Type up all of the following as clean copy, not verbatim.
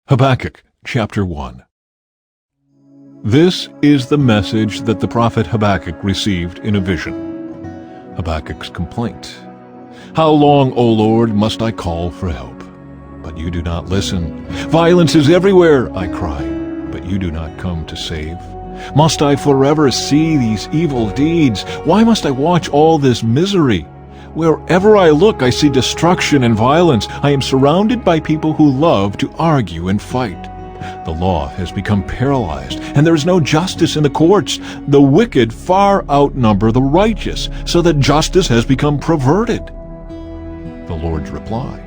Habakkuk chapter 1. This is the message that the prophet Habakkuk received in a vision. Habakkuk's complaint. How long, O Lord, must I call for help? But you do not listen. Violence is everywhere, I cry, but you do not come to save. Must I forever see these evil deeds? Why must I watch all this misery? Wherever I look, I see destruction and violence. I am surrounded by people who love to argue and fight. The law has become paralyzed, and there is no justice in the courts. The wicked far outnumber the righteous, so that justice has become perverted. The Lord's reply.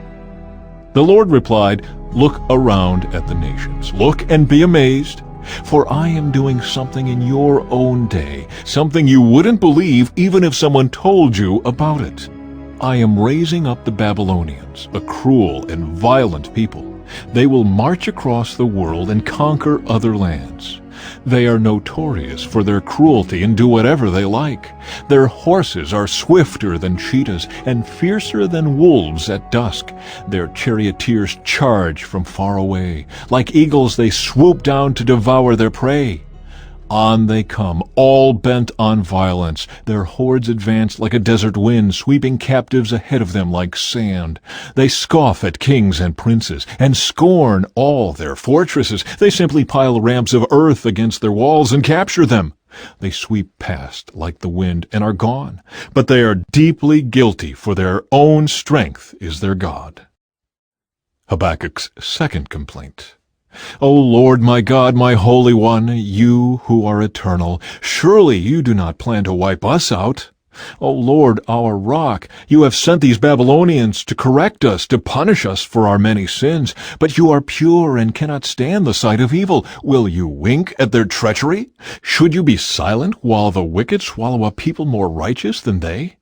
The Lord replied, Look around at the nations. Look and be amazed. For I am doing something in your own day, something you wouldn't believe even if someone told you about it. I am raising up the Babylonians, a cruel and violent people. They will march across the world and conquer other lands. They are notorious for their cruelty and do whatever they like. Their horses are swifter than cheetahs and fiercer than wolves at dusk. Their charioteers charge from far away. Like eagles they swoop down to devour their prey. On they come, all bent on violence. Their hordes advance like a desert wind, sweeping captives ahead of them like sand. They scoff at kings and princes, and scorn all their fortresses. They simply pile ramps of earth against their walls and capture them. They sweep past like the wind and are gone. But they are deeply guilty, for their own strength is their God. Habakkuk's second complaint. O Lord, my God, my Holy One, you who are eternal, surely you do not plan to wipe us out. O Lord, our rock, you have sent these Babylonians to correct us, to punish us for our many sins. But you are pure and cannot stand the sight of evil. Will you wink at their treachery? Should you be silent while the wicked swallow up people more righteous than they?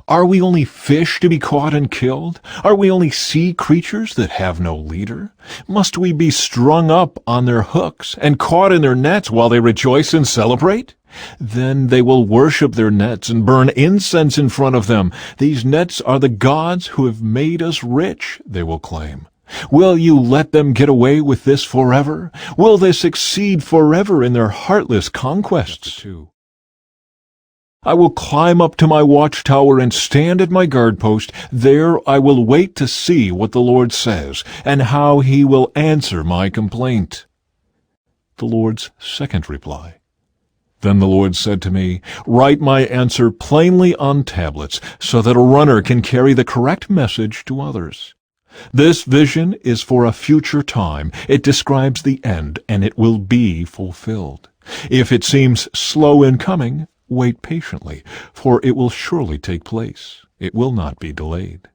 Are we only fish to be caught and killed? Are we only sea creatures that have no leader? Must we be strung up on their hooks and caught in their nets while they rejoice and celebrate? Then they will worship their nets and burn incense in front of them. These nets are the gods who have made us rich, they will claim. Will you let them get away with this forever? Will they succeed forever in their heartless conquests? I will climb up to my watchtower and stand at my guard post. There I will wait to see what the Lord says, and how he will answer my complaint. The Lord's second reply. Then the Lord said to me, Write my answer plainly on tablets, so that a runner can carry the correct message to others. This vision is for a future time. It describes the end, and it will be fulfilled. If it seems slow in coming, wait patiently, for it will surely take place. It will not be delayed.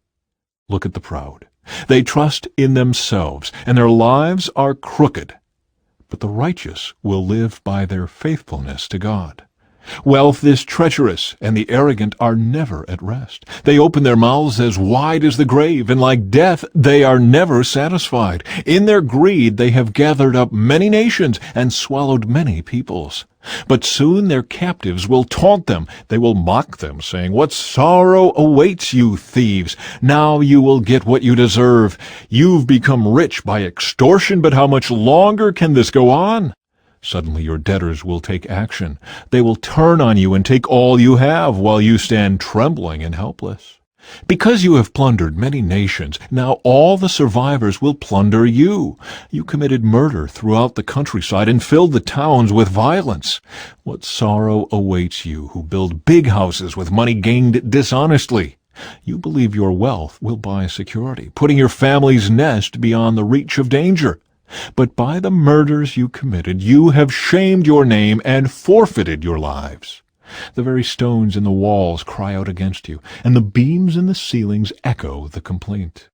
Look at the proud. They trust in themselves, and their lives are crooked. But the righteous will live by their faithfulness to God. Wealth is treacherous, and the arrogant are never at rest. They open their mouths as wide as the grave, and like death they are never satisfied. In their greed they have gathered up many nations and swallowed many peoples. But soon their captives will taunt them. They will mock them, saying, What sorrow awaits you, thieves! Now you will get what you deserve. You've become rich by extortion, but how much longer can this go on? Suddenly your debtors will take action. They will turn on you and take all you have, while you stand trembling and helpless. Because you have plundered many nations, now all the survivors will plunder you. You committed murder throughout the countryside and filled the towns with violence. What sorrow awaits you who build big houses with money gained dishonestly. You believe your wealth will buy security, putting your family's nest beyond the reach of danger. But by the murders you committed, you have shamed your name and forfeited your lives. The very stones in the walls cry out against you, and the beams in the ceilings echo the complaint.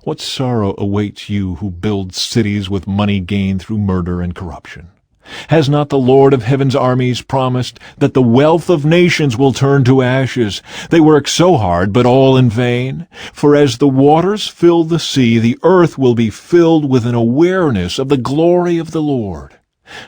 What sorrow awaits you who build cities with money gained through murder and corruption? Has not the Lord of heaven's armies promised that the wealth of nations will turn to ashes? They work so hard, but all in vain. For as the waters fill the sea, the earth will be filled with an awareness of the glory of the Lord.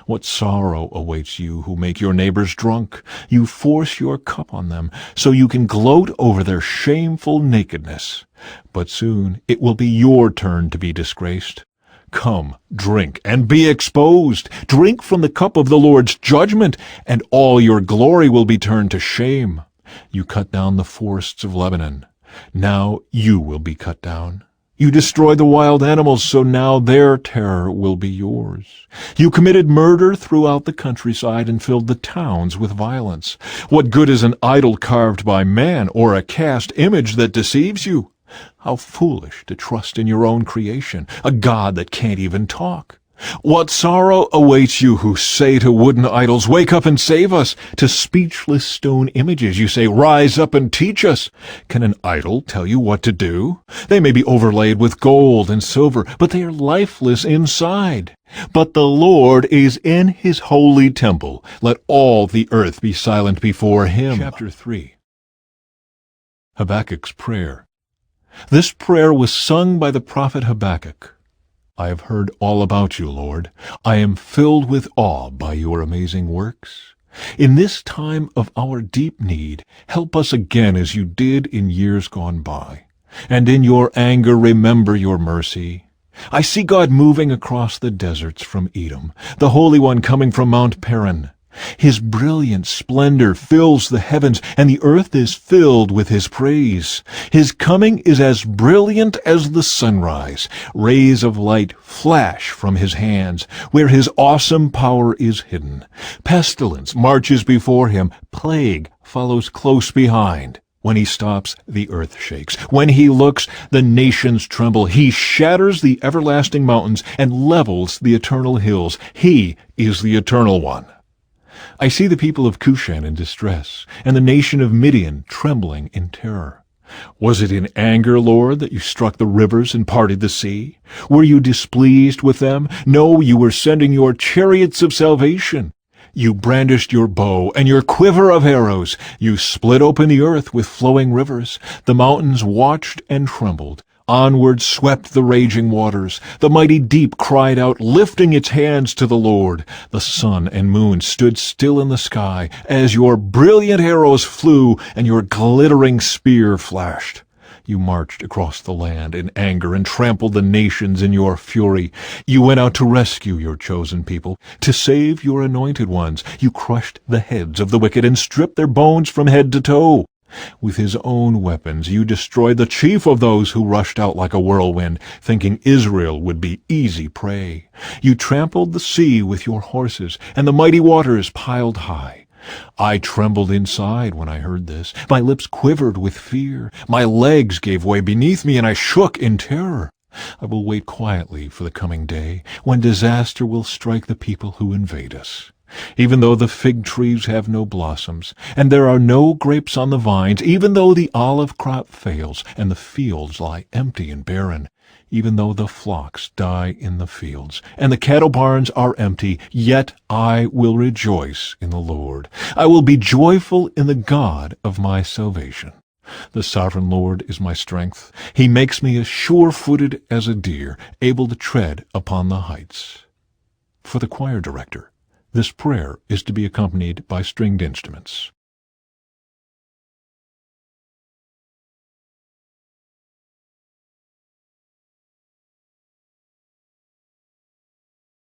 What sorrow awaits you who make your neighbors drunk? You force your cup on them, so you can gloat over their shameful nakedness. But soon it will be your turn to be disgraced. Come, drink, and be exposed. Drink from the cup of the Lord's judgment, and all your glory will be turned to shame. You cut down the forests of Lebanon. Now you will be cut down. You destroyed the wild animals, so now their terror will be yours. You committed murder throughout the countryside and filled the towns with violence. What good is an idol carved by man, or a cast image that deceives you? How foolish to trust in your own creation, a God that can't even talk. What sorrow awaits you who say to wooden idols, "Wake up and save us." To speechless stone images you say, "Rise up and teach us." Can an idol tell you what to do? They may be overlaid with gold and silver, but they are lifeless inside. But the Lord is in his holy temple. Let all the earth be silent before him. Chapter 3. Habakkuk's Prayer. This prayer was sung by the prophet Habakkuk. I have heard all about you, Lord. I am filled with awe by your amazing works. In this time of our deep need, help us again as you did in years gone by. And in your anger, remember your mercy. I see God moving across the deserts from Edom, the Holy One coming from Mount Paran. His brilliant splendor fills the heavens, and the earth is filled with his praise. His coming is as brilliant as the sunrise. Rays of light flash from his hands, where his awesome power is hidden. Pestilence marches before him. Plague follows close behind. When he stops, the earth shakes. When he looks, the nations tremble. He shatters the everlasting mountains and levels the eternal hills. He is the Eternal One. I see the people of Cushan in distress, and the nation of Midian trembling in terror. Was it in anger, Lord, that you struck the rivers and parted the sea? Were you displeased with them? No, you were sending your chariots of salvation. You brandished your bow and your quiver of arrows. You split open the earth with flowing rivers. The mountains watched and trembled. Onward swept the raging waters. The mighty deep cried out, lifting its hands to the Lord. The sun and moon stood still in the sky as your brilliant arrows flew and your glittering spear flashed. You marched across the land in anger and trampled the nations in your fury. You went out to rescue your chosen people, to save your anointed ones. You crushed the heads of the wicked and stripped their bones from head to toe. With his own weapons you destroyed the chief of those who rushed out like a whirlwind, thinking Israel would be easy prey. You trampled the sea with your horses, and the mighty waters piled high. I trembled inside when I heard this. My lips quivered with fear. My legs gave way beneath me, and I shook in terror. I will wait quietly for the coming day, when disaster will strike the people who invade us. Even though the fig trees have no blossoms, and there are no grapes on the vines, even though the olive crop fails, and the fields lie empty and barren, even though the flocks die in the fields, and the cattle barns are empty, yet I will rejoice in the Lord. I will be joyful in the God of my salvation. The sovereign Lord is my strength. He makes me as sure-footed as a deer, able to tread upon the heights. For the choir director, this prayer is to be accompanied by stringed instruments.